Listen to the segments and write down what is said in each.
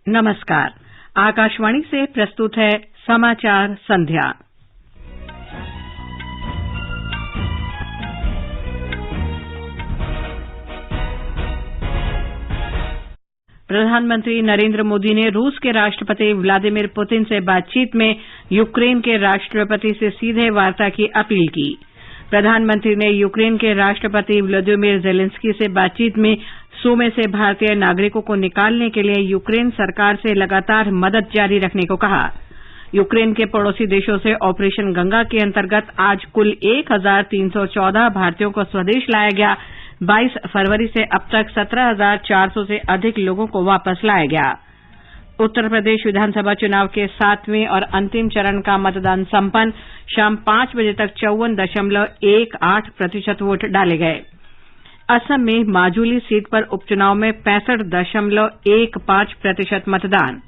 नमस्कार। आकाशवाणी से प्रस्तुत है समाचार संध्या। प्रधानमंत्री नरेंद्र मोदी ने रूस के राष्ट्रपति व्लादिमीर पुतिन से बातचीत में यूक्रेन के राष्ट्रपति से सीधे वार्ता की अपील की। प्रधानमंत्री ने यूक्रेन के राष्ट्रपति व्लादिमीर ज़ेलेंस्की से बातचीत में सूमे से भारतीय नागरिकों को निकालने के लिए यूक्रेन सरकार से लगातार मदद जारी रखने को कहा। यूक्रेन के पड़ोसी देशों से ऑपरेशन गंगा के अंतर्गत आज कुल 1,314 भारतीयों को स्वदेश लाया गया। 22 फरवरी से अब तक 17,400 से अधिक लोगों को वापस लाया गया। उत्तर प्रदेश विधानसभा चुनाव के 7वें और अंतिम चरण का मतदान संपन्न। शाम 5 बजे तक 54.18% वोट डाले गए। असम में माजुली सीट पर उपचुनाव में 65.15% मतदान।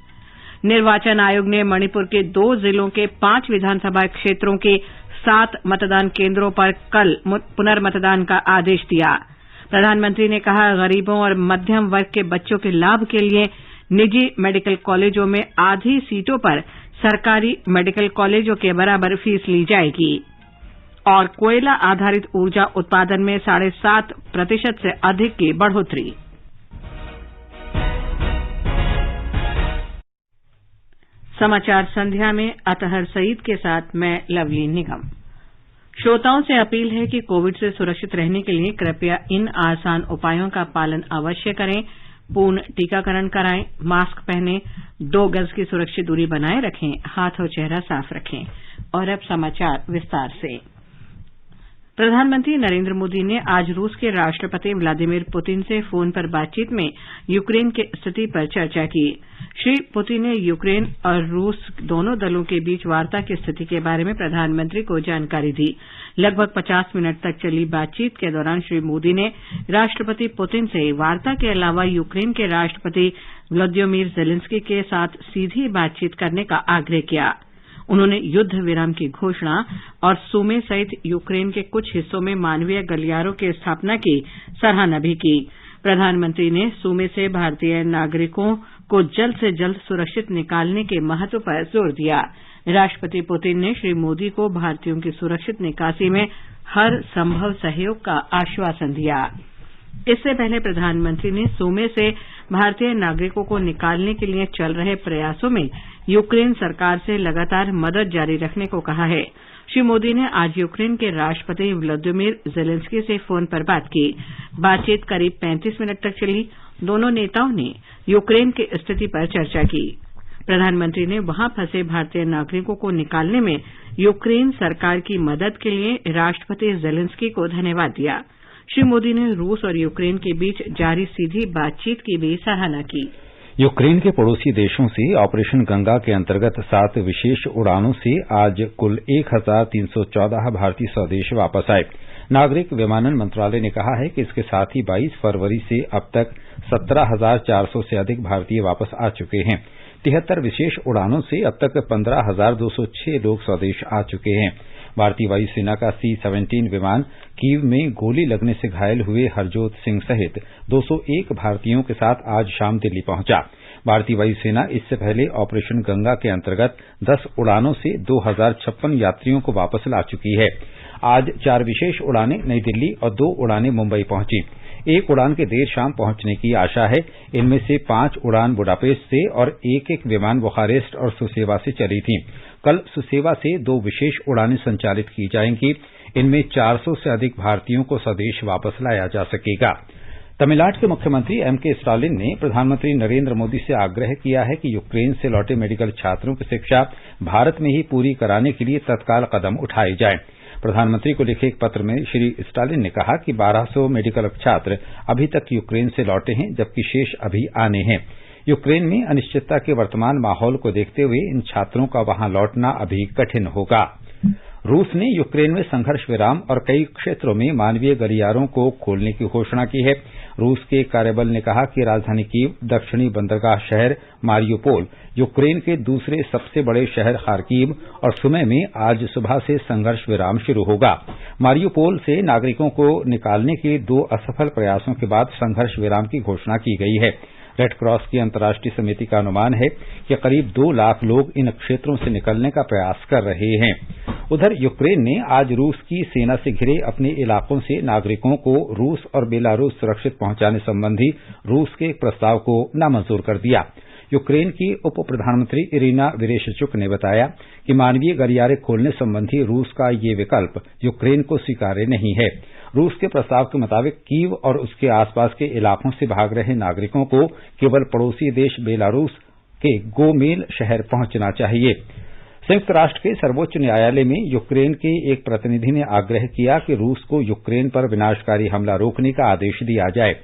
निर्वाचन आयोग ने मणिपुर के 2 जिलों के 5 विधानसभा क्षेत्रों के 7 मतदान केंद्रों पर कल पुनर्मतदान का आदेश दिया। प्रधानमंत्री ने कहा, गरीबों और मध्यम वर्ग के बच्चों के लाभ के लिए निजी मेडिकल कॉलेजों में आधी सीटों पर सरकारी मेडिकल कॉलेजों के बराबर फीस ली जाएगी। और कोयला आधारित ऊर्जा उत्पादन में 7.5% से अधिक की बढ़ोतरी। समाचार संध्या में अतहर सईद के साथ मैं लवली निगम। श्रोताओं से अपील है कि कोविड से सुरक्षित रहने के लिए कृपया इन आसान उपायों का पालन अवश्य करें। पूर्ण टीकाकरण कराएं, मास्क पहनें, 2 गज की सुरक्षित दूरी बनाए रखें, हाथ और चेहरा साफ रखें। और अब समाचार विस्तार से। प्रधानमंत्री नरेंद्र मोदी ने आज रूस के राष्ट्रपति व्लादिमीर पुतिन से फोन पर बातचीत में यूक्रेन की स्थिति पर चर्चा की। श्री पुतिन ने यूक्रेन और रूस दोनों दलों के बीच वार्ता की स्थिति के बारे में प्रधानमंत्री को जानकारी दी। लगभग 50 मिनट तक चली बातचीत के दौरान श्री मोदी ने राष्ट्रपति पुतिन से वार्ता के अलावा यूक्रेन के राष्ट्रपति व्लादिमीर ज़ेलेंस्की के साथ सीधी बातचीत करने का आग्रह किया। उन्होंने युद्ध विराम की घोषणा और सूमे सहित यूक्रेन के कुछ हिस्सों में मानवीय गलियारों की स्थापना की सराहना भी की। प्रधानमंत्री ने सूमे से भारतीय नागरिकों को जल्द से जल्द सुरक्षित निकालने के महत्व पर जोर दिया। राष्ट्रपति पुतिन ने श्री मोदी को भारतीयों की सुरक्षित निकासी में हर संभव सहयोग का आश्वासन दिया। इससे पहले प्रधानमंत्री ने सूमे से भारतीय नागरिकों को निकालने के लिए चल रहे प्रयासों में यूक्रेन सरकार से लगातार मदद जारी रखने को कहा है। श्री मोदी ने आज यूक्रेन के राष्ट्रपति व्लादिमीर ज़ेलेंस्की से फोन पर बात की। बातचीत करीब 35 मिनट तक चली। दोनों नेताओं ने यूक्रेन की स्थिति पर चर्चा की। प्रधानमंत्री ने वहां फंसे भारतीय नागरिकों को निकालने में यूक्रेन सरकार की मदद के लिए राष्ट्रपति ज़ेलेंस्की को धन्यवाद दिया। श्री मोदी ने रूस और यूक्रेन के बीच जारी सीधी बातचीत की भी सराहना की। यूक्रेन के पड़ोसी देशों से ऑपरेशन गंगा के अंतर्गत 7 विशेष उड़ानों से आज कुल 1,314 भारतीय स्वदेश वापस आए। नागरिक विमानन मंत्रालय ने कहा है कि इसके साथ ही 22 फरवरी से अब तक 17,400 से अधिक भारतीय वापस आ चुके हैं। 73 विशेष उड़ानों से अब तक 15,206 लोग स्वदेश आ चुके हैं। भारतीय वायुसेना का C-17 विमान कीव में गोली लगने से घायल हुए हरजोत सिंह सहित 201 भारतीयों के साथ आज शाम दिल्ली पहुंचा। भारतीय वायुसेना इससे पहले ऑपरेशन गंगा के अंतर्गत 10 उड़ानों से 2,056 यात्रियों को वापस ला चुकी है। आज 4 विशेष उड़ानें नई दिल्ली और 2 उड़ानें मुंबई पहुंची। 1 उड़ान के देर शाम पहुंचने की आशा है। इनमें से 5 उड़ान बुडापेस्ट से और 1 विमान बुखारेस्ट और सुसेवा से चली थी। कल सुसेवा से 2 विशेष उड़ानें संचालित की जाएंगी। इनमें 400 से अधिक भारतीयों को स्वदेश वापस लाया जा सकेगा। तमिलनाडु के मुख्यमंत्री M.K. स्टालिन ने प्रधानमंत्री नरेंद्र मोदी से आग्रह किया है कि यूक्रेन से लौटे मेडिकल छात्रों की शिक्षा भारत में ही पूरी कराने के लिए तत्काल कदम उठाए जाएं। प्रधानमंत्री को लिखे एक पत्र में श्री स्टालिन ने कहा कि 1200 मेडिकल छात्र अभी तक यूक्रेन से लौटे हैं, जबकि शेष अभी आने हैं। यूक्रेन में अनिश्चितता के वर्तमान माहौल को देखते हुए इन छात्रों का वहां लौटना अभी कठिन होगा। रूस ने यूक्रेन में संघर्ष विराम और कई क्षेत्रों में मानवीय गलियारों को खोलने की घोषणा की है। रूस के कार्यबल ने कहा कि राजधानी कीव, दक्षिणी बंदरगाह शहर मारियोपोल, यूक्रेन के दूसरे सबसे बड़े शहर खार्किव और सुमे में आज सुबह से संघर्ष विराम शुरू होगा। मारियोपोल से नागरिकों को निकालने के 2 असफल प्रयासों के बाद संघर्ष विराम की घोषणा की गई है। रेड क्रॉस की अंतर्राष्ट्रीय समिति का अनुमान है कि करीब 2 लाख लोग इन क्षेत्रों से निकलने का प्रयास कर रहे हैं। उधर यूक्रेन ने आज रूस की सेना से घिरे अपने इलाकों से नागरिकों को रूस और बेलारूस सुरक्षित पहुंचाने संबंधी रूस के एक प्रस्ताव को नामंजूर कर दिया। यूक्रेन की उप प्रधानमंत्री इरिना वेरेशचुक ने बताया कि मानवीय गलियारे खोलने संबंधी रूस का ये विकल्प यूक्रेन को स्वीकार्य नहीं है। रूस के प्रस्ताव के मुताबिक कीव और उसके आसपास के इलाकों से भाग रहे नागरिकों को केवल पड़ोसी देश बेलारूस के गोमेल शहर पहुंचना चाहिए। संयुक्त राष्ट्र के सर्वोच्च न्यायालय में यूक्रेन के एक प्रतिनिधि ने आग्रह किया कि रूस को यूक्रेन पर विनाशकारी हमला रोकने का आदेश दिया जाए।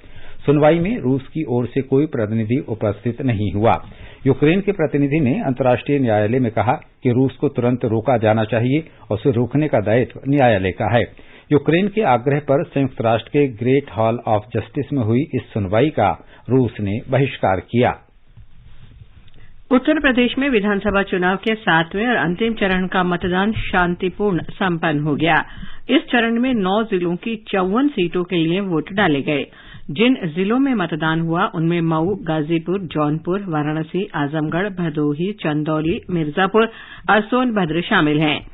सुनवाई में रूस की ओर से कोई प्रतिनिधि उपस्थित नहीं हुआ। यूक्रेन के प्रतिनिधि ने अंतर्राष्ट्रीय न्यायालय में कहा कि रूस को तुरंत रोका जाना चाहिए और उसे रोकने का दायित्व न्यायालय का है। यूक्रेन के आग्रह पर संयुक्त राष्ट्र के ग्रेट हॉल ऑफ जस्टिस में हुई इस सुनवाई का रूस ने बहिष्कार किया। उत्तर प्रदेश में विधानसभा चुनाव के 7वें और अंतिम चरण का मतदान शांतिपूर्ण संपन्न हो गया। इस चरण में 9 जिलों की 54 सीटों के लिए वोट डाले गए। जिन जिलों में मतदान हुआ उनमें मऊ, गाजीपुर, जौनपुर, वाराणसी, आजमगढ़, भदोही, चंदौली, मिर्जापुर और सोनभद्र शामिल हैं।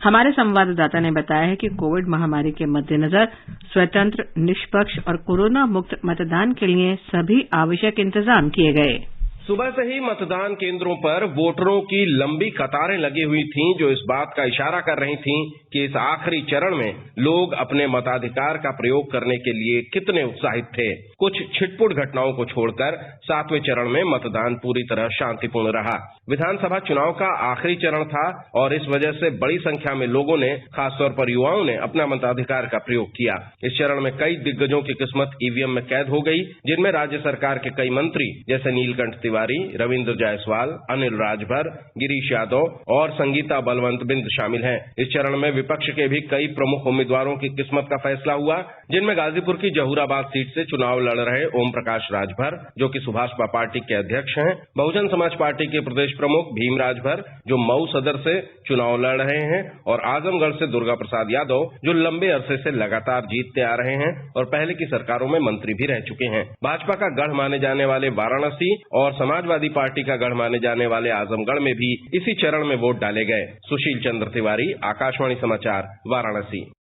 हमारे संवाददाता ने बताया है कि कोविड महामारी के मद्देनजर स्वतंत्र, निष्पक्ष और कोरोना मुक्त मतदान के लिए सभी आवश्यक इंतजाम किए गए। सुबह से ही मतदान केंद्रों पर वोटरों की लंबी कतारें लगी हुई थीं, जो इस बात का इशारा कर रही थीं कि इस आखिरी चरण में लोग अपने मताधिकार का प्रयोग करने के लिए कितने उत्साहित थे। कुछ छिटपुट घटनाओं को छोड़कर 7वें चरण में मतदान पूरी तरह शांतिपूर्ण रहा। विधानसभा चुनाव का आखिरी चरण था और इस वजह से बड़ी संख्या में लोगों ने, खासतौर पर युवाओं ने, अपना मताधिकार का प्रयोग किया। इस चरण में कई दिग्गजों की किस्मत ईवीएम में कैद हो गई, जिनमें राज्य सरकार के कई मंत्री जैसे नीलकंठ तिवारी, रविंद्र जायसवाल, अनिल राजभर, गिरीश यादव और संगीता बलवंत बिंद शामिल हैं। इस चरण में विपक्ष के भी कई प्रमुख उम्मीदवारों की किस्मत का फैसला हुआ, जिनमें गाजीपुर की जहूराबाद सीट से चुनाव लड़ रहे ओम प्रकाश राजभर, जो कि सुभाषपा पार्टी के अध्यक्ष हैं, बहुजन समाज पार्टी के प्रदेश प्रमुख भीम राजभर, जो मऊ सदर से चुनाव लड़ रहे हैं, और आजमगढ़ से दुर्गा प्रसाद यादव, जो लंबे अरसे से लगातार जीतते आ रहे हैं और पहले की सरकारों में मंत्री भी रह चुके हैं। भाजपा का गढ़ माने जाने वाले वाराणसी और समाजवादी पार्टी का गढ़ माने जाने वाले आजमगढ़ में भी इसी चरण में वोट डाले गए। सुशील चंद्र तिवारी, आकाशवाणी समाचार, वाराणसी।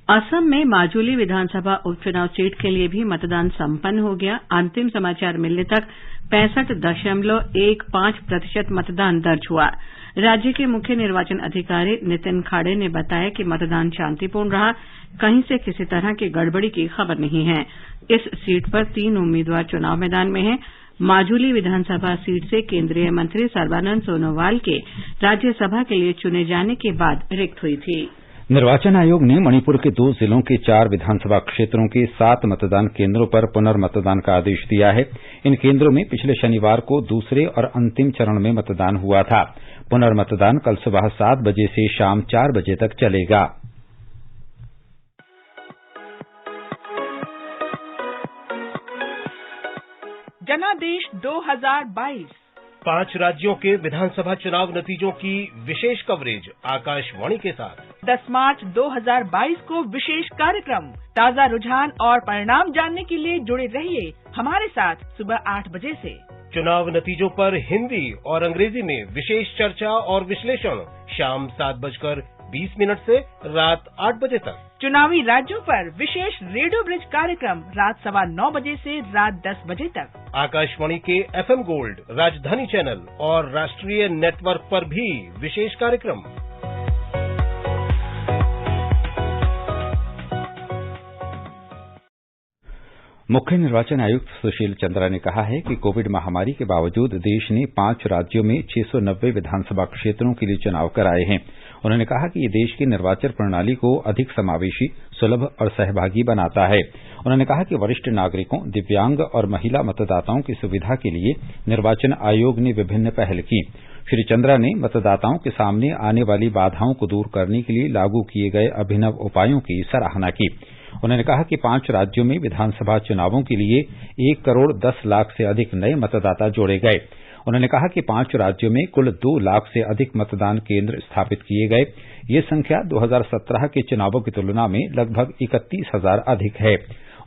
असम में माजुली विधानसभा उपचुनाव सीट के लिए भी मतदान संपन्न हो गया। अंतिम समाचार मिलने तक 65.15% मतदान दर्ज हुआ। राज्य के मुख्य निर्वाचन अधिकारी नितिन खाड़े ने बताया कि मतदान शांतिपूर्ण रहा, कहीं से किसी तरह की गड़बड़ी की खबर नहीं है। इस सीट पर 3 उम्मीदवार चुनाव मैदान में हैं। माजुली विधानसभा सीट से केंद्रीय मंत्री सर्बानंद सोनोवाल के राज्यसभा के लिए चुने जाने के बाद रिक्त हुई थी। निर्वाचन आयोग ने मणिपुर के 2 जिलों के 4 विधानसभा क्षेत्रों के 7 मतदान केंद्रों पर पुनर्मतदान का आदेश दिया है। इन केंद्रों में पिछले शनिवार को दूसरे और अंतिम चरण में मतदान हुआ था। पुनर्मतदान कल सुबह 7 बजे से शाम 4 बजे तक चलेगा। जनादेश 2022 5 राज्यों के विधानसभा चुनाव नतीजों की विशेष कवरेज आकाशवाणी के साथ 10 मार्च 2022 को विशेष कार्यक्रम। ताजा रुझान और परिणाम जानने के लिए जुड़े रहिए हमारे साथ सुबह 8 बजे से। चुनाव नतीजों पर हिंदी और अंग्रेजी में विशेष चर्चा और विश्लेषण शाम 7:20 से रात 8 बजे तक। चुनावी राज्यों पर विशेष रेडियो ब्रिज कार्यक्रम रात 9:15 बजे से रात 10 बजे तक। आकाशवाणी के FM गोल्ड, राजधानी चैनल और राष्ट्रीय नेटवर्क पर भी विशेष कार्यक्रम। मुख्य निर्वाचन आयुक्त सुशील चंद्रा ने कहा है कि कोविड महामारी के बावजूद देश ने 5 राज्यों में 690 विधानसभा क्षेत्रों के लिए चुनाव कराए हैं। उन्होंने कहा कि ये देश की निर्वाचन प्रणाली को अधिक समावेशी, सुलभ और सहभागी बनाता है। उन्होंने कहा कि वरिष्ठ नागरिकों, दिव्यांग और महिला मतदाताओं की सुविधा के लिए निर्वाचन आयोग ने विभिन्न पहल की। श्री चंद्रा ने मतदाताओं के सामने आने वाली बाधाओं को दूर करने के लिए लागू किए गए अभिनव उपायों की सराहना की। उन्होंने कहा कि 5 राज्यों में विधानसभा चुनावों के लिए 1 करोड़ 10 लाख से अधिक नए मतदाता जोड़े गए। उन्होंने कहा कि 5 राज्यों में कुल 2 लाख से अधिक मतदान केंद्र स्थापित किए गए। ये संख्या 2017 के चुनावों की तुलना में लगभग 31,000 अधिक है।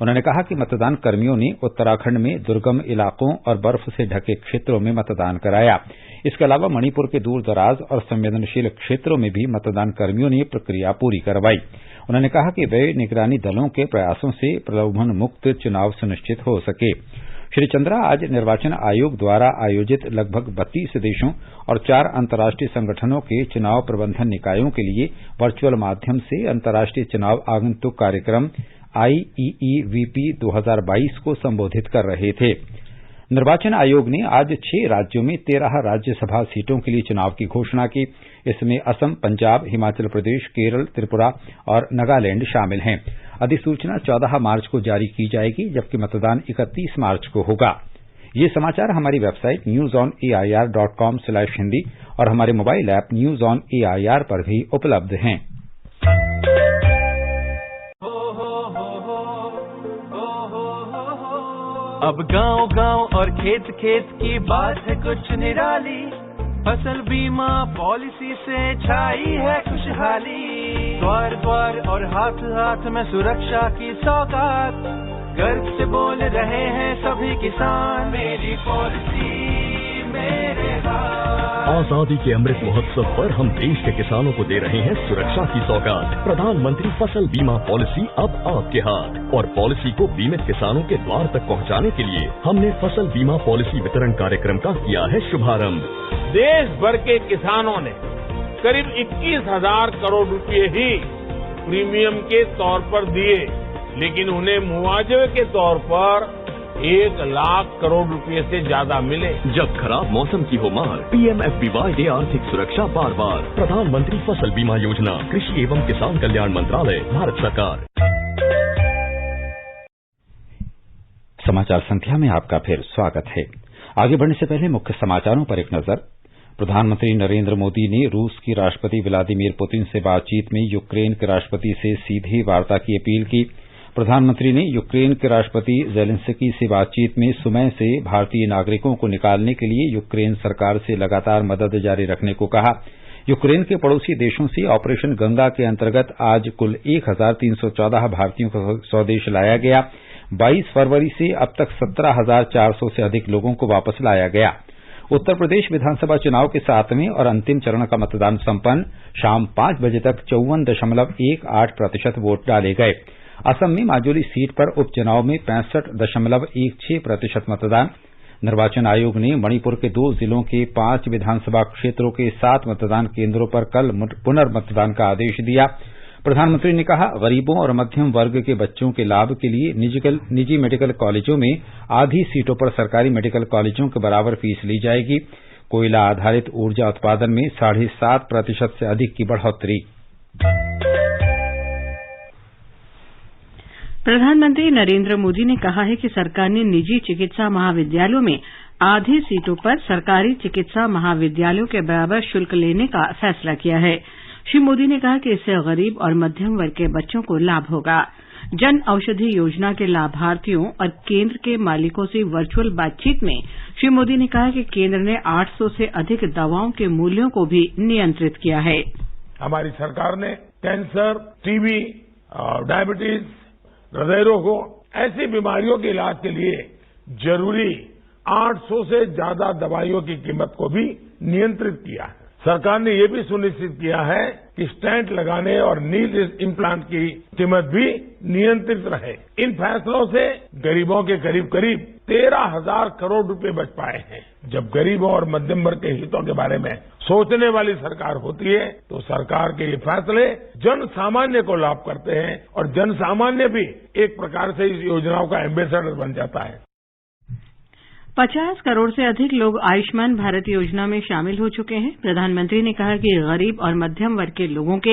उन्होंने कहा कि मतदान कर्मियों ने उत्तराखंड में दुर्गम इलाकों और बर्फ से ढके क्षेत्रों में मतदान कराया। इसके अलावा मणिपुर के दूर दराज और संवेदनशील क्षेत्रों में भी मतदान कर्मियों ने प्रक्रिया पूरी करवाई। उन्होंने कहा कि वे निगरानी दलों के प्रयासों से प्रलोभन मुक्त चुनाव सुनिश्चित हो सके। श्री चंद्रा आज निर्वाचन आयोग द्वारा आयोजित लगभग 32 देशों और 4 अंतर्राष्ट्रीय संगठनों के चुनाव प्रबंधन निकायों के लिए वर्चुअल माध्यम से अंतर्राष्ट्रीय चुनाव आगंतुक कार्यक्रम IEEVP 2022 को संबोधित कर रहे थे। निर्वाचन आयोग ने आज 6 राज्यों में 13 राज्यसभा सीटों के लिए चुनाव की घोषणा की। इसमें असम, पंजाब, हिमाचल प्रदेश, केरल, त्रिपुरा और नागालैंड शामिल हैं। अधिसूचना 14 मार्च को जारी की जाएगी, जबकि मतदान 31 मार्च को होगा। ये समाचार हमारी वेबसाइट newsonair.com/hindi और हमारे mobile app news on AIR पर भी उपलब्ध हैं। अब गांव-गांव और खेत-खेत की बात है कुछ निराली, फसल बीमा पॉलिसी से छाई है खुशहाली। द्वार-द्वार और हाथ-हाथ में सुरक्षा की सौगात, गर्व से बोल रहे हैं सभी किसान, मेरी पॉलिसी मेरे हाथ। आजादी के अमृत महोत्सव पर हम देश के किसानों को दे रहे हैं सुरक्षा की सौगात। प्रधानमंत्री फसल बीमा पॉलिसी अब आपके हाथ, और पॉलिसी को बीमित किसानों के द्वार तक पहुंचाने के लिए हमने फसल बीमा पॉलिसी वितरण कार्यक्रम का किया है शुभारंभ। देश भर के किसानों ने करीब 21,000 करोड़ रुपए ही प्रीमियम के तौर पर दिए, लेकिन उन्हें मुआवजे के तौर पर 1 लाख करोड़ रुपए से ज्यादा मिले। जब खराब मौसम की हो मार, PMFBY दे आर्थिक सुरक्षा बार बार। प्रधानमंत्री फसल बीमा योजना, कृषि एवं किसान कल्याण मंत्रालय, भारत सरकार। समाचार संध्या में आपका फिर स्वागत है। आगे बढ़ने से पहले मुख्य समाचारों पर एक नजर। प्रधानमंत्री नरेंद्र मोदी ने रूस की राष्ट्रपति व्लादिमीर पुतिन से बातचीत में यूक्रेन के राष्ट्रपति से सीधी वार्ता की अपील की। प्रधानमंत्री ने यूक्रेन के राष्ट्रपति जेलेंस्की से बातचीत में सुमय से भारतीय नागरिकों को निकालने के लिए यूक्रेन सरकार से लगातार मदद जारी रखने को कहा। यूक्रेन के पड़ोसी देशों से ऑपरेशन गंगा के अंतर्गत आज कुल 1,314 भारतीयों को स्वदेश लाया गया। 22 फरवरी से अब तक 17,400 से अधिक लोगों को वापस लाया गया। उत्तर प्रदेश विधानसभा चुनाव के 7वें और अंतिम चरण का मतदान संपन्न। शाम 5 बजे तक 54.18% वोट डाले गए। असम में माजुली सीट पर उपचुनाव में 65.16% मतदान। निर्वाचन आयोग ने मणिपुर के 2 जिलों के 5 विधानसभा क्षेत्रों के 7 मतदान केंद्रों पर कल पुनर्मतदान का आदेश दिया। प्रधानमंत्री ने कहा, गरीबों और मध्यम वर्ग के बच्चों के लाभ के लिए निजी मेडिकल कॉलेजों में आधी सीटों पर सरकारी मेडिकल कॉलेजों के बराबर फीस ली जाएगी। कोयला आधारित ऊर्जा उत्पादन में 7.5% से अधिक की बढ़ोतरी। प्रधानमंत्री नरेंद्र मोदी ने कहा है कि सरकार ने निजी चिकित्सा महाविद्यालयों में आधी सीटों पर सरकारी चिकित्सा महाविद्यालयों के बराबर शुल्क लेने का फैसला किया है। श्री मोदी ने कहा कि इससे गरीब और मध्यम वर्ग के बच्चों को लाभ होगा। जन औषधि योजना के लाभार्थियों और केंद्र के मालिकों से वर्चुअल बातचीत में श्री मोदी ने कहा कि केंद्र ने 800 से अधिक दवाओं के मूल्यों को भी नियंत्रित किया है। हमारी सरकार ने कैंसर, टीबी, डायबिटीज, हृदय रोगों ऐसी बीमारियों के इलाज के लिए जरूरी 800 से ज्यादा दवाइयों की कीमत को भी नियंत्रित किया है। सरकार ने ये भी सुनिश्चित किया है कि स्टेंट लगाने और नील इम्प्लांट की कीमत भी नियंत्रित रहे। इन फैसलों से गरीबों के करीब 13,000 करोड़ रुपए बच पाए हैं। जब गरीबों और मध्यम वर्ग के हितों के बारे में सोचने वाली सरकार होती है तो सरकार के ये फैसले जन सामान्य को लाभ करते हैं और जन सामान्य भी एक प्रकार से इस योजनाओं का एम्बेसडर बन जाता है। 50 करोड़ से अधिक लोग आयुष्मान भारत योजना में शामिल हो चुके हैं। प्रधानमंत्री ने कहा कि गरीब और मध्यम वर्ग के लोगों के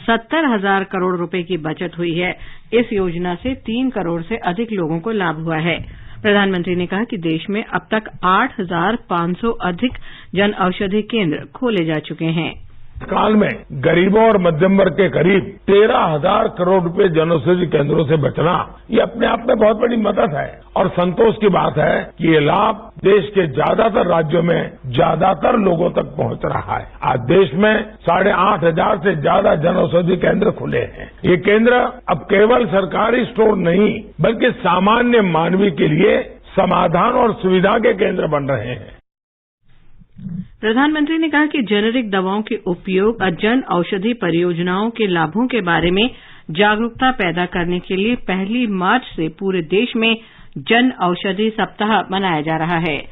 70,000 करोड़ रुपए की बचत हुई है। इस योजना से 3 करोड़ से अधिक लोगों को लाभ हुआ है। प्रधानमंत्री ने कहा कि देश में अब तक 8,500 अधिक जन औषधि केंद्र खोले जा चुके हैं। काल में गरीबों और मध्यम वर्ग के करीब 13,000 करोड़ रुपए जन औषधि केंद्रों से बचना, ये अपने आप में बहुत बड़ी मदद है और संतोष की बात है कि ये लाभ देश के ज्यादातर राज्यों में ज्यादातर लोगों तक पहुंच रहा है। आज देश में 8,500 से ज्यादा जन औषधि केंद्र खुले हैं। ये केंद्र अब केवल सरकारी स्टोर नहीं, बल्कि सामान्य मानवी के लिए समाधान और सुविधा के केंद्र बन रहे हैं। प्रधानमंत्री ने कहा कि जेनेरिक दवाओं के उपयोग और जन औषधि परियोजनाओं के लाभों के बारे में जागरूकता पैदा करने के लिए 1 मार्च से पूरे देश में जन औषधि सप्ताह मनाया जा रहा है।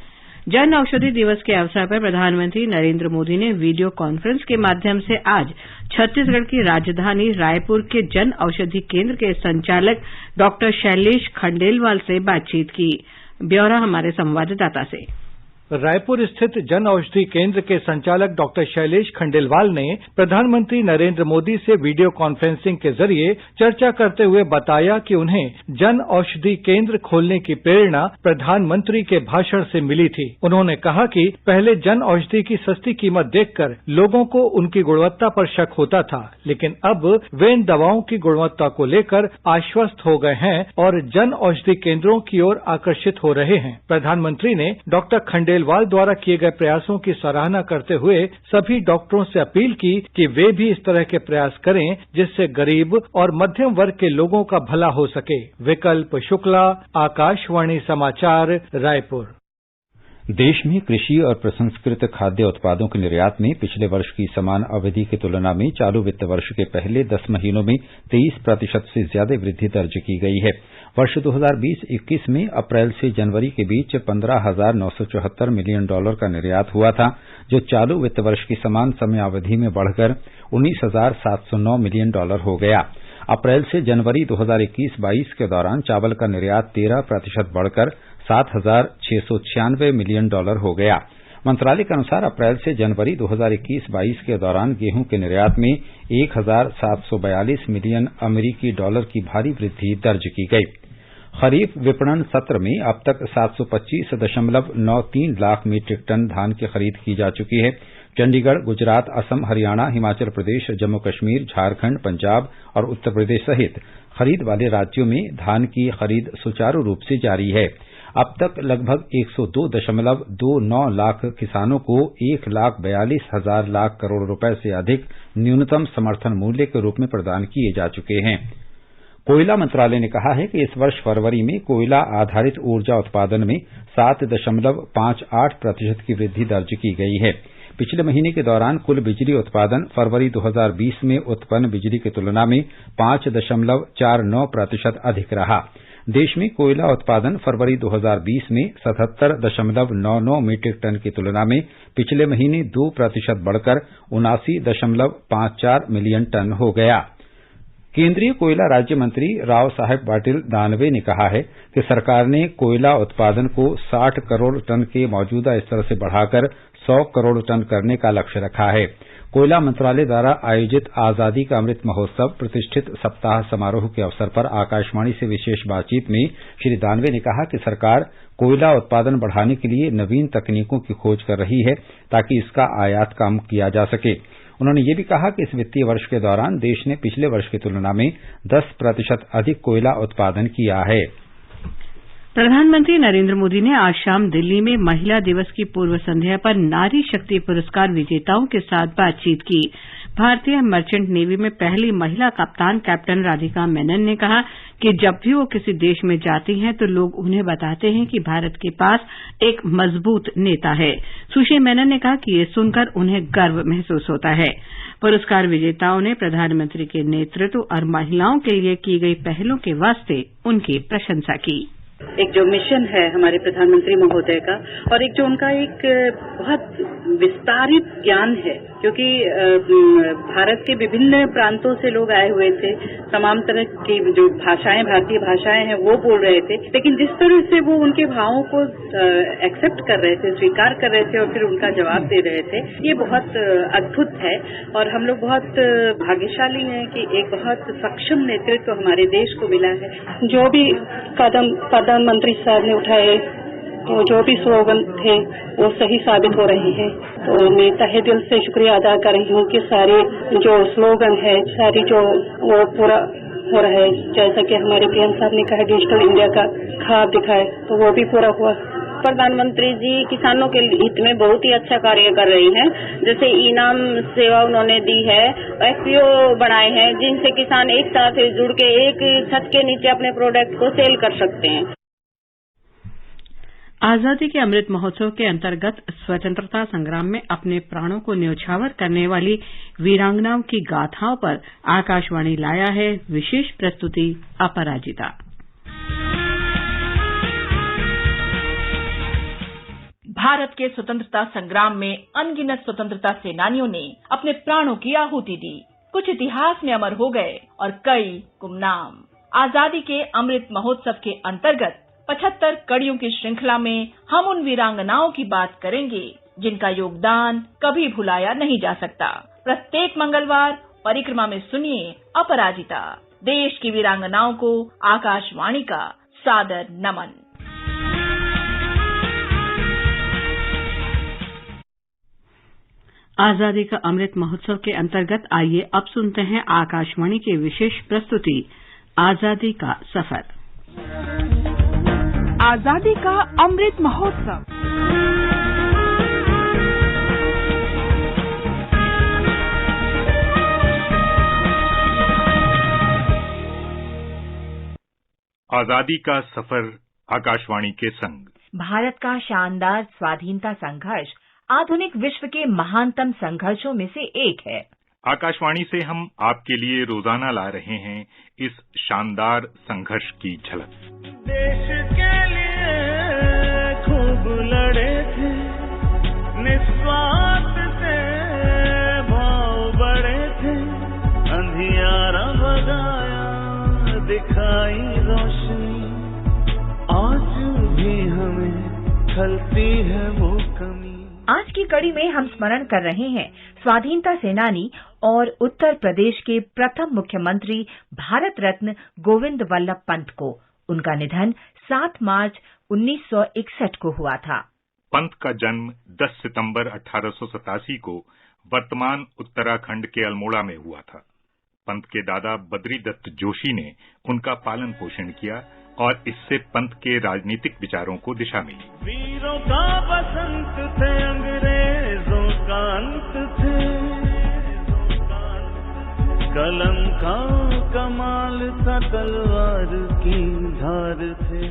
जन औषधि दिवस के अवसर पर प्रधानमंत्री नरेंद्र मोदी ने वीडियो कॉन्फ्रेंस के माध्यम से आज छत्तीसगढ़ की राजधानी रायपुर के जन औषधि केंद्र के संचालक डॉक्टर शैलेश खंडेलवाल से बातचीत की। ब्यौरा हमारे संवाददाता से। रायपुर स्थित जन औषधि केंद्र के संचालक डॉक्टर शैलेश खंडेलवाल ने प्रधानमंत्री नरेंद्र मोदी से वीडियो कॉन्फ्रेंसिंग के जरिए चर्चा करते हुए बताया कि उन्हें जन औषधि केंद्र खोलने की प्रेरणा प्रधानमंत्री के भाषण से मिली थी। उन्होंने कहा कि पहले जन औषधि की सस्ती कीमत देखकर लोगों को उनकी गुणवत्ता पर शक होता था, लेकिन अब वे इन दवाओं की गुणवत्ता को लेकर आश्वस्त हो गए हैं और जन औषधि केंद्रों की ओर आकर्षित हो रहे हैं। प्रधानमंत्री ने डॉक्टर खंडेलवाल द्वारा किए गए प्रयासों की सराहना करते हुए सभी डॉक्टरों से अपील की कि वे भी इस तरह के प्रयास करें जिससे गरीब और मध्यम वर्ग के लोगों का भला हो सके। विकल्प शुक्ला, आकाशवाणी समाचार, रायपुर। देश में कृषि और प्रसंस्कृत खाद्य उत्पादों के निर्यात में पिछले वर्ष की समान अवधि की तुलना में चालू वित्त वर्ष के पहले 10 महीनों में 23% से ज्यादा वृद्धि दर्ज की गई है। वर्ष 2020-21 में अप्रैल से जनवरी के बीच $15,974 मिलियन का निर्यात हुआ था, जो चालू वित्त वर्ष की समान समयावधि में बढ़कर $19,709 मिलियन हो गया। अप्रैल से जनवरी 2021-22 के दौरान चावल का निर्यात 13% बढ़कर $7,696 मिलियन हो गया। मंत्रालय के अनुसार अप्रैल से जनवरी 2021-22 के दौरान गेहूं के निर्यात में 1,742 मिलियन अमेरिकी डॉलर की भारी वृद्धि दर्ज की गई। खरीफ विपणन सत्र में अब तक 725.93 लाख मीट्रिक टन धान की खरीद की जा चुकी है। चंडीगढ़, गुजरात, असम, हरियाणा, हिमाचल प्रदेश, जम्मू कश्मीर, झारखंड, पंजाब और उत्तर प्रदेश सहित खरीद वाले राज्यों में धान की खरीद सुचारू रूप से जारी है। अब तक लगभग 102.29 लाख किसानों को 1,42,000 लाख करोड़ रुपए से अधिक न्यूनतम समर्थन मूल्य के रूप में प्रदान किए जा चुके हैं। कोयला मंत्रालय ने कहा है कि इस वर्ष फरवरी में कोयला आधारित ऊर्जा उत्पादन में 7.58% की वृद्धि दर्ज की गई है। पिछले महीने के दौरान कुल बिजली उत्पादन फरवरी 2020 में उत्पन्न बिजली की तुलना में 5.49% अधिक रहा। देश में कोयला उत्पादन फरवरी 2020 में 77.99 मीट्रिक टन की तुलना में पिछले महीने 2% बढ़कर 79.54 मिलियन टन हो गया। केंद्रीय कोयला राज्य मंत्री राव साहेब पाटिल दानवे ने कहा है कि सरकार ने कोयला उत्पादन को 60 करोड़ टन के मौजूदा स्तर से बढ़ाकर 100 करोड़ टन करने का लक्ष्य रखा है। कोयला मंत्रालय द्वारा आयोजित आजादी का अमृत महोत्सव प्रतिष्ठित सप्ताह समारोह के अवसर पर आकाशवाणी से विशेष बातचीत में श्री दानवे ने कहा कि सरकार कोयला उत्पादन बढ़ाने के लिए नवीन तकनीकों की खोज कर रही है ताकि इसका आयात कम किया जा सके। उन्होंने ये भी कहा कि इस वित्तीय वर्ष के दौरान देश ने पिछले वर्ष की तुलना में 10% अधिक कोयला उत्पादन किया है। प्रधानमंत्री नरेंद्र मोदी ने आज शाम दिल्ली में महिला दिवस की पूर्व संध्या पर नारी शक्ति पुरस्कार विजेताओं के साथ बातचीत की। भारतीय मर्चेंट नेवी में पहली महिला कप्तान कैप्टन राधिका मेनन ने कहा कि जब भी वो किसी देश में जाती हैं तो लोग उन्हें बताते हैं कि भारत के पास एक मजबूत नेता है। सुश्री मेनन ने कहा कि ये सुनकर उन्हें गर्व महसूस होता है। पुरस्कार विजेताओं ने प्रधानमंत्री के नेतृत्व और महिलाओं के लिए की गई पहलों के वास्ते उनकी प्रशंसा की। एक जो मिशन है हमारे प्रधानमंत्री महोदय का और एक जो उनका एक बहुत विस्तारित ज्ञान है, क्योंकि भारत के विभिन्न प्रांतों से लोग आए हुए थे, तमाम तरह की जो भाषाएं भारतीय भाषाएं हैं वो बोल रहे थे, लेकिन जिस तरह से वो उनके भावों को एक्सेप्ट कर रहे थे, स्वीकार कर रहे थे और फिर उनका जवाब दे रहे थे, ये बहुत अद्भुत है। और हम लोग बहुत भाग्यशाली हैं कि एक बहुत सक्षम नेतृत्व हमारे देश को मिला है। जो भी कदम प्रधानमंत्री साहब ने उठाए तो जो भी स्लोगन थे वो सही साबित हो रहे हैं। तो मैं तहे दिल से शुक्रिया अदा कर रही हूँ कि सारे जो स्लोगन है सारी जो वो पूरा हो रहा है। जैसा कि हमारे पीएम साहब ने कहा डिजिटल इंडिया का ख्वाब दिखाए, तो वो भी पूरा हुआ। प्रधानमंत्री जी किसानों के हित में बहुत ही अच्छा कार्य कर रही हैं। जैसे इनाम सेवा उन्होंने दी है, एफपीओ बनाए हैं, जिनसे किसान एक साथ जुड़ के एक छत के नीचे अपने प्रोडक्ट को सेल कर सकते हैं। आजादी के अमृत महोत्सव के अंतर्गत स्वतंत्रता संग्राम में अपने प्राणों को न्यौछावर करने वाली वीरांगनाओं की गाथाओं पर आकाशवाणी लाया है विशेष प्रस्तुति अपराजिता। भारत के स्वतंत्रता संग्राम में अनगिनत स्वतंत्रता सेनानियों ने अपने प्राणों की आहुति दी। कुछ इतिहास में अमर हो गए और कई गुमनाम। आजादी के अमृत महोत्सव के अंतर्गत 75 कड़ियों की श्रृंखला में हम उन वीरांगनाओं की बात करेंगे जिनका योगदान कभी भुलाया नहीं जा सकता। प्रत्येक मंगलवार परिक्रमा में सुनिए अपराजिता, देश की वीरांगनाओं को आकाशवाणी का सादर नमन। आजादी का अमृत महोत्सव के अंतर्गत आइए अब सुनते हैं आकाशवाणी की विशेष प्रस्तुति आजादी का सफर। आजादी का अमृत महोत्सव। आजादी का सफर आकाशवाणी के संग। भारत का शानदार स्वाधीनता संघर्ष आधुनिक विश्व के महानतम संघर्षों में से एक है। आकाशवाणी से हम आपके लिए रोजाना ला रहे हैं इस शानदार संघर्ष की झलक। देश के लिए खूब लड़े थे, निस्वार्थ से भाव बड़े थे, अंधियारा भगाया दिखाई रोशनी, आज भी हमें खलती है वो कमी। आज की कड़ी में हम स्मरण कर रहे हैं स्वाधीनता सेनानी और उत्तर प्रदेश के प्रथम मुख्यमंत्री भारत रत्न गोविंद वल्लभ पंत को। उनका निधन 7 मार्च 1961 को हुआ था। पंत का जन्म 10 सितंबर 1887 को वर्तमान उत्तराखंड के अल्मोड़ा में हुआ था। पंत के दादा बद्री दत्त जोशी ने उनका पालन पोषण किया और इससे पंत के राजनीतिक विचारों को दिशा मिली। वीरों का बसंत थे, अंग्रेजों का अंत थे, कलम का कमाल था, तलवार की धार थे।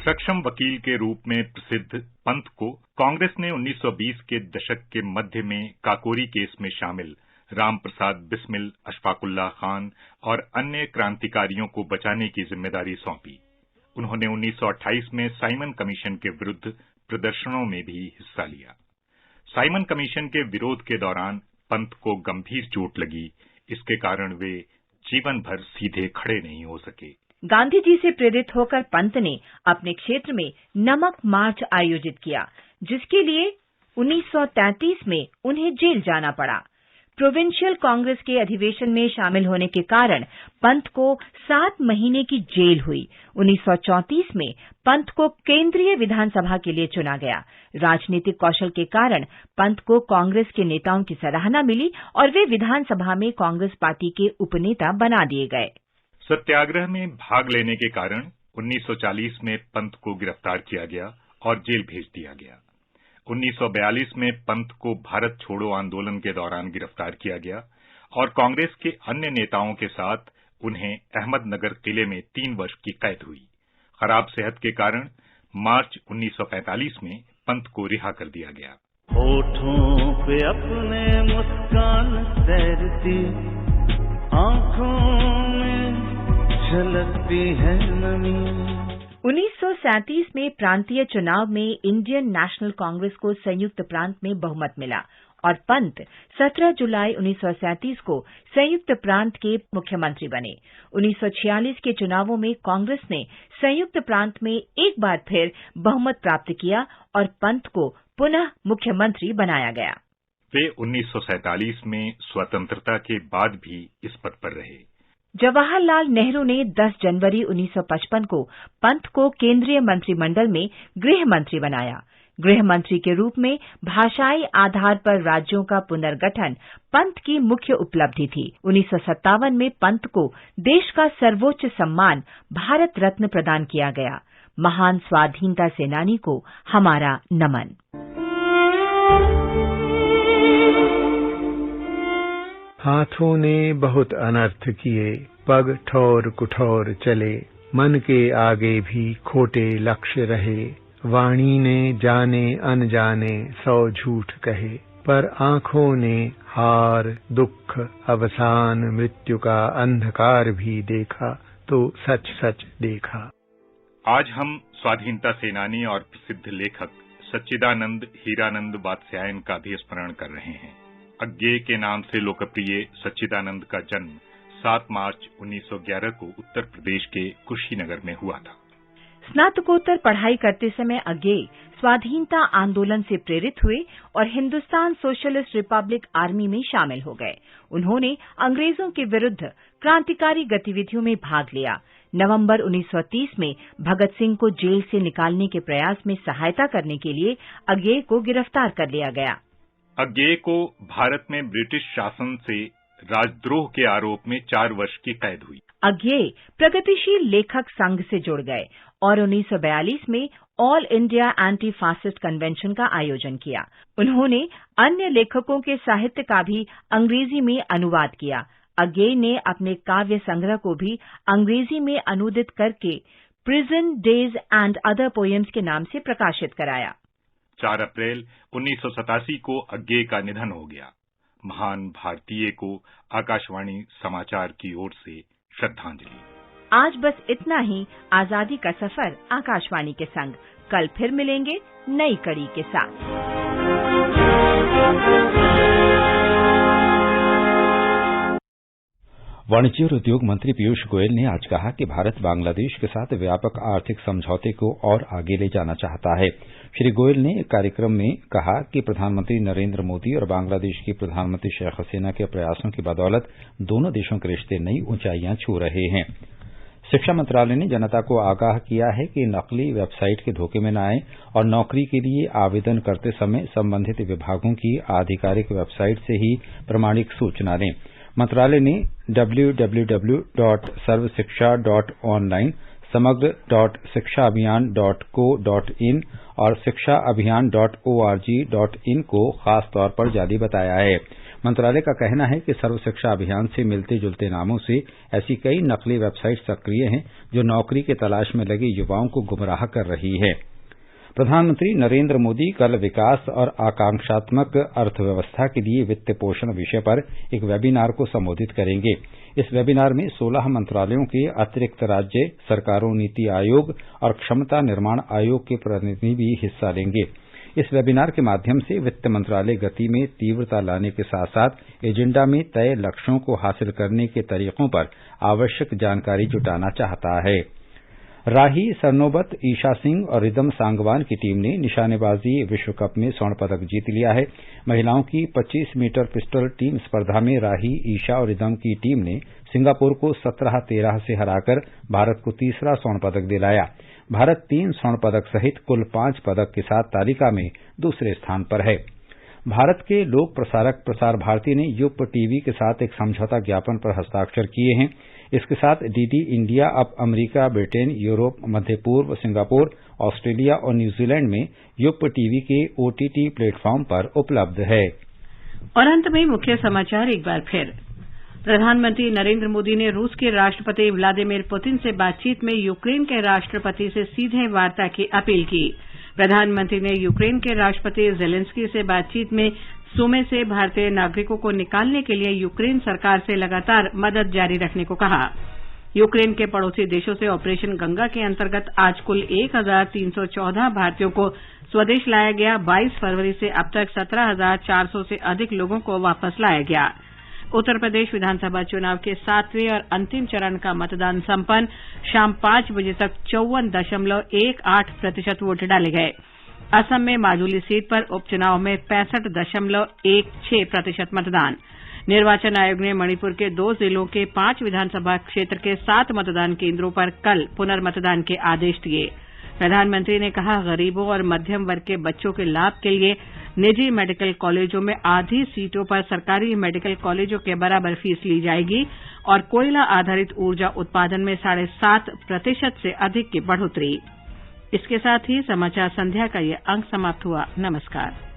सक्षम वकील के रूप में प्रसिद्ध पंत को कांग्रेस ने 1920 के दशक के मध्य में काकोरी केस में शामिल राम प्रसाद बिस्मिल, अशफाकुल्लाह खान और अन्य क्रांतिकारियों को बचाने की जिम्मेदारी सौंपी। उन्होंने 1928 में साइमन कमीशन के विरुद्ध प्रदर्शनों में भी हिस्सा लिया। साइमन कमीशन के विरोध के दौरान पंत को गंभीर चोट लगी। इसके कारण वे जीवन भर सीधे खड़े नहीं हो सके। गांधी जी से प्रेरित होकर पंत ने अपने क्षेत्र में नमक मार्च आयोजित किया, जिसके लिए 1933 में उन्हें जेल जाना पड़ा। प्रोविंशियल कांग्रेस के अधिवेशन में शामिल होने के कारण पंत को 7 महीने की जेल हुई। 1934 में पंत को केंद्रीय विधानसभा के लिए चुना गया। राजनीतिक कौशल के कारण पंत को कांग्रेस के नेताओं की सराहना मिली और वे विधानसभा में कांग्रेस पार्टी के उपनेता बना दिए गए। सत्याग्रह में भाग लेने के कारण 1940 में पंत को गिरफ्तार किया गया और जेल भेज दिया गया। 1942 में पंत को भारत छोड़ो आंदोलन के दौरान गिरफ्तार किया गया और कांग्रेस के अन्य नेताओं के साथ उन्हें अहमदनगर किले में 3 वर्ष की कैद हुई। खराब सेहत के कारण मार्च 1945 में पंत को रिहा कर दिया गया। होठों पे अपने मुस्कान तैरती, आंखों में झलकती है नमी। 1937 में प्रांतीय चुनाव में इंडियन नेशनल कांग्रेस को संयुक्त प्रांत में बहुमत मिला और पंत 17 जुलाई 1937 को संयुक्त प्रांत के मुख्यमंत्री बने। 1946 के चुनावों में कांग्रेस ने संयुक्त प्रांत में एक बार फिर बहुमत प्राप्त किया और पंत को पुनः मुख्यमंत्री बनाया गया। वे 1947 में स्वतंत्रता के बाद भी इस पद पर रहे। जवाहरलाल नेहरू ने 10 जनवरी 1955 को पंत को केंद्रीय मंत्रिमंडल में गृह मंत्री बनाया। गृह मंत्री के रूप में भाषाई आधार पर राज्यों का पुनर्गठन पंत की मुख्य उपलब्धि थी। 1957 में पंत को देश का सर्वोच्च सम्मान भारत रत्न प्रदान किया गया। महान स्वाधीनता सेनानी को हमारा नमन। हाथों ने बहुत अनर्थ किए, पग ठौर कुठौर चले, मन के आगे भी खोटे लक्ष्य रहे। वाणी ने जाने अनजाने 100 झूठ कहे, पर आंखों ने हार, दुख, अवसान, मृत्यु का अंधकार भी देखा तो सच सच देखा। आज हम स्वाधीनता सेनानी और प्रसिद्ध लेखक सच्चिदानंद हीरानंद वात्स्यायन का भी स्मरण कर रहे हैं। अज्ञेय के नाम से लोकप्रिय सच्चिदानंद का जन्म 7 मार्च 1911 को उत्तर प्रदेश के कुशीनगर में हुआ था। स्नातकोत्तर पढ़ाई करते समय अज्ञेय स्वाधीनता आंदोलन से प्रेरित हुए और हिंदुस्तान सोशलिस्ट रिपब्लिक आर्मी में शामिल हो गए। उन्होंने अंग्रेजों के विरुद्ध क्रांतिकारी गतिविधियों में भाग लिया। नवंबर 1930 में भगत सिंह को जेल से निकालने के प्रयास में सहायता करने के लिए अज्ञेय को गिरफ्तार कर लिया गया। अज्ञेय को भारत में ब्रिटिश शासन से राजद्रोह के आरोप में 4 वर्ष की कैद हुई। अज्ञेय प्रगतिशील लेखक संघ से जुड़ गए और 1942 में all India anti fascist convention का आयोजन किया। उन्होंने अन्य लेखकों के साहित्य का भी अंग्रेजी में अनुवाद किया। अज्ञेय ने अपने काव्य संग्रह को भी अंग्रेजी में अनुदित करके prison days and other poems के नाम से प्रकाशित कराया। 4 अप्रैल 1987 को अज्ञेय का निधन हो गया। महान भारतीय को आकाशवाणी समाचार की ओर से श्रद्धांजलि। आज बस इतना ही। आजादी का सफर आकाशवाणी के संग। कल फिर मिलेंगे नई कड़ी के साथ। वाणिज्य और उद्योग मंत्री पीयूष गोयल ने आज कहा कि भारत बांग्लादेश के साथ व्यापक आर्थिक समझौते को और आगे ले जाना चाहता है। श्री गोयल ने एक कार्यक्रम में कहा कि प्रधानमंत्री नरेंद्र मोदी और बांग्लादेश की प्रधानमंत्री शेख हसीना के प्रयासों की बदौलत दोनों देशों के रिश्ते नई ऊंचाइयां छू रहे हैं। शिक्षा मंत्रालय ने जनता को आगाह किया है कि नकली वेबसाइट के धोखे में न आए और नौकरी के लिए आवेदन करते समय संबंधित विभागों की आधिकारिक वेबसाइट से ही प्रमाणिक सूचना लें। मंत्रालय ने www.sarvshiksha.online, समग्र.शिक्षाअभियान.co.in और शिक्षाअभियान.org.in को खास तौर पर जारी बताया है। मंत्रालय का कहना है कि सर्व शिक्षा अभियान से मिलते जुलते नामों से ऐसी कई नकली वेबसाइट सक्रिय हैं जो नौकरी की तलाश में लगे युवाओं को गुमराह कर रही है। प्रधानमंत्री नरेंद्र मोदी कल विकास और आकांक्षात्मक अर्थव्यवस्था के लिए वित्त पोषण विषय पर एक वेबिनार को संबोधित करेंगे। इस वेबिनार में 16 मंत्रालयों के अतिरिक्त राज्य सरकारों, नीति आयोग और क्षमता निर्माण आयोग के प्रतिनिधि भी हिस्सा लेंगे। इस वेबिनार के माध्यम से वित्त मंत्रालय गति में तीव्रता लाने के साथ साथ एजेंडा में तय लक्ष्यों को हासिल करने के तरीकों पर आवश्यक जानकारी जुटाना चाहता है। राही सरनोबत, ईशा सिंह और रिदम सांगवान की टीम ने निशानेबाजी विश्व कप में स्वर्ण पदक जीत लिया है। महिलाओं की 25 मीटर पिस्टल टीम स्पर्धा में राही, ईशा और रिदम की टीम ने सिंगापुर को 17-13 से हराकर भारत को तीसरा स्वर्ण पदक दिलाया। भारत 3 स्वर्ण पदक सहित कुल 5 पदक के साथ तालिका में दूसरे स्थान पर है। भारत के लोक प्रसारक प्रसार भारती ने यूप टीवी के साथ एक समझौता ज्ञापन पर हस्ताक्षर किए हैं। इसके साथ डीडी इंडिया अब अमेरिका, ब्रिटेन, यूरोप, मध्य पूर्व, सिंगापुर, ऑस्ट्रेलिया और न्यूजीलैंड में यूप टीवी के ओटीटी प्लेटफॉर्म पर उपलब्ध है। और अंत में मुख्य समाचार एक बार फिर। प्रधानमंत्री नरेंद्र मोदी ने रूस के राष्ट्रपति व्लादिमीर पुतिन से बातचीत में यूक्रेन के राष्ट्रपति से सीधे वार्ता की अपील की। प्रधानमंत्री ने यूक्रेन के राष्ट्रपति जेलेंस्की से बातचीत में सूमे से भारतीय नागरिकों को निकालने के लिए यूक्रेन सरकार से लगातार मदद जारी रखने को कहा। यूक्रेन के पड़ोसी देशों से ऑपरेशन गंगा के अंतर्गत आज कुल 1314 भारतीयों को स्वदेश लाया गया। 22 फरवरी से अब तक 17,400 से अधिक लोगों को वापस लाया गया। उत्तर प्रदेश विधानसभा चुनाव के 7वें और अंतिम चरण का मतदान संपन्न। शाम 5 बजे तक 54.18% वोट डाले गए। असम में माजुली सीट पर उपचुनाव में 65.16% मतदान। निर्वाचन आयोग ने मणिपुर के 2 जिलों के 5 विधानसभा क्षेत्र के 7 मतदान केंद्रों पर कल पुनर्मतदान के आदेश दिए। प्रधानमंत्री ने कहा, गरीबों और मध्यम वर्ग के बच्चों के लाभ के लिए निजी मेडिकल कॉलेजों में आधी सीटों पर सरकारी मेडिकल कॉलेजों के बराबर फीस ली जाएगी और कोयला आधारित ऊर्जा उत्पादन में 7.5% से अधिक की बढ़ोतरी। इसके साथ ही समाचार संध्या का ये अंक समाप्त हुआ। नमस्कार।